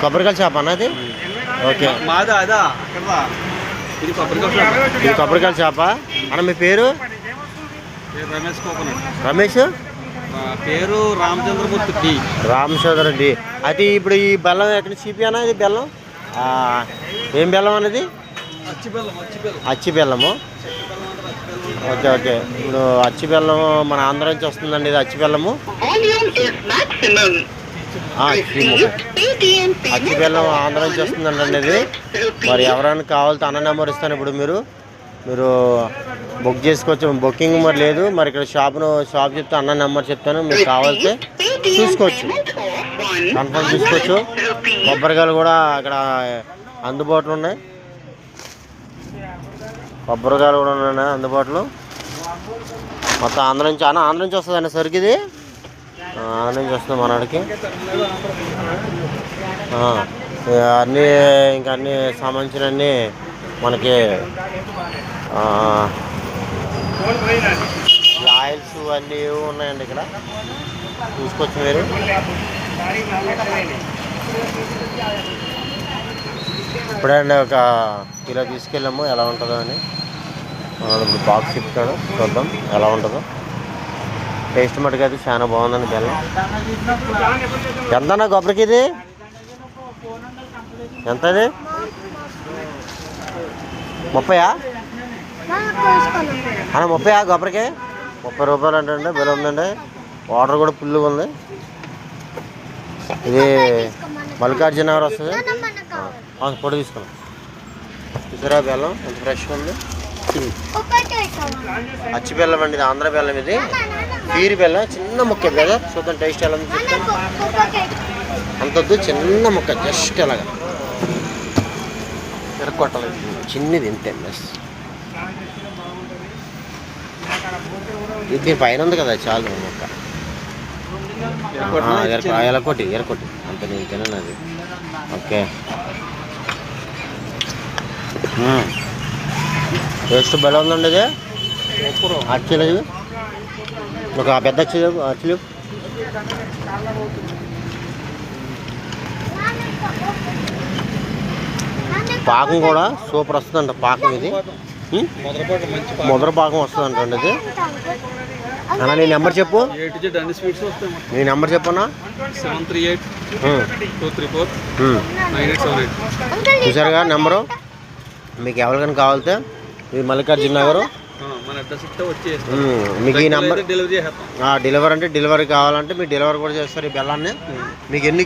కొబ్బరికాయల shop అన్నది. Okay, ఇది కొబ్బరికాయల షాపా అన్న? మీ పేరు? రమేష్. పేరు రామచంద్రమూర్తి. రామచంద్రరెడ్డి. అయితే ఇప్పుడు ఈ బెల్లం ఎక్కడ చీపి అన్న? ఇది బెల్లం ఏం బెల్లం అన్నది? అచ్చి బెల్లము. Okay okay. ఇప్పుడు అచ్చి బెల్లం మన ఆంధ్ర నుంచి వస్తుందండి. ఇది అచ్చి బెల్లము. అచ్చి బెల్లం ఆంధ్ర నుంచి వస్తుందండి ఇది. మరి ఎవరైనా కావాలితే అన్న నెంబర్ ఇస్తాను. ఇప్పుడు మీరు బుక్ చేసుకోవచ్చు. బుకింగ్ మరి లేదు, మరి ఇక్కడ షాప్ చెప్తే అన్న నెంబర్ చెప్తాను. మీకు కావాలితే చూసుకోవచ్చు, కన్ఫర్మ్ చూసుకోవచ్చు. కొబ్బరికాయలు కూడా ఇక్కడ అందుబాటులో ఉన్నాయి. కొబ్బరికాయలు కూడా ఉన్నాయి అందుబాటులో. మొత్తం ఆంధ్ర నుంచి వస్తుందండి సరుకు ఇది. ఆంధ్ర నుంచి వస్తుంది మనకి. అన్నీ ఇంకా అన్నీ సంబంధించినవన్నీ మనకి ఆయిల్స్ అన్నీ ఉన్నాయండి ఇక్కడ. చూసుకోవచ్చు మీరు. ఇప్పుడండి ఒక కిలో తీసుకెళ్ళాము, ఎలా ఉంటుందో అని. ఇప్పుడు బాక్స్ ఇస్తాడు, చూద్దాం ఎలా ఉంటుందో. టేస్ట్ మటుకు అయితే చాలా బాగుందండి బెల్లం. ఎంతన్నా కొబ్బరికి ఇది? ఎంత అది? 30 అన్న? 30 కొబ్బరికి 30 రూపాయలు అంటే బెల్లం ఉందండి. వాటర్ కూడా ఫుల్గా ఉంది. ఇది మల్లికార్జున నగర్ వస్తుంది. పొడి తీసుకున్నాం. చూసారా బెల్లం ఎంత ఫ్రెష్గా ఉంది. అచ్చి బెల్లం అండి, ఇది ఆంధ్ర బెల్లం. ఇది పీరి బెల్లం, చిన్న ముక్క బెల్లం. చూద్దాం టేస్ట్ ఎలా ఉంది చెప్తాను. అంతొద్దు, చిన్న ముక్క, జస్ట్ ఎలాగా ఎరగొట్టాలి. చిన్నది ఇంతే బస్. ఇది పైన ఉంది కదా, చాలు ముక్క. ఎరకొట్టి అంత నేను తినను అది. ఓకే, టేస్ట్ బెల్లం ఉందండి ఇది. అచ్చలేదు ఒక పెద్ద అచ్చలు. పాకం కూడా సూపర్ వస్తుందంట. పాకం ఇది ముద్ర పాకం వస్తుందంట ఇది. అన్న నీ నెంబర్ చెప్పు. నీ నెంబర్ చెప్పన్నా. 738-234-9878. చూసారుగా నెంబరు. మీకు ఎవరికైనా కావాలితే ఇది మల్లికార్జున నగర్. మీకు ఈ నెంబర్ డెలివరీ అంటే డెలివరీ కావాలంటే మీకు డెలివరీ కూడా చేస్తారు ఈ బెల్లాన్ని. మీకు ఎన్ని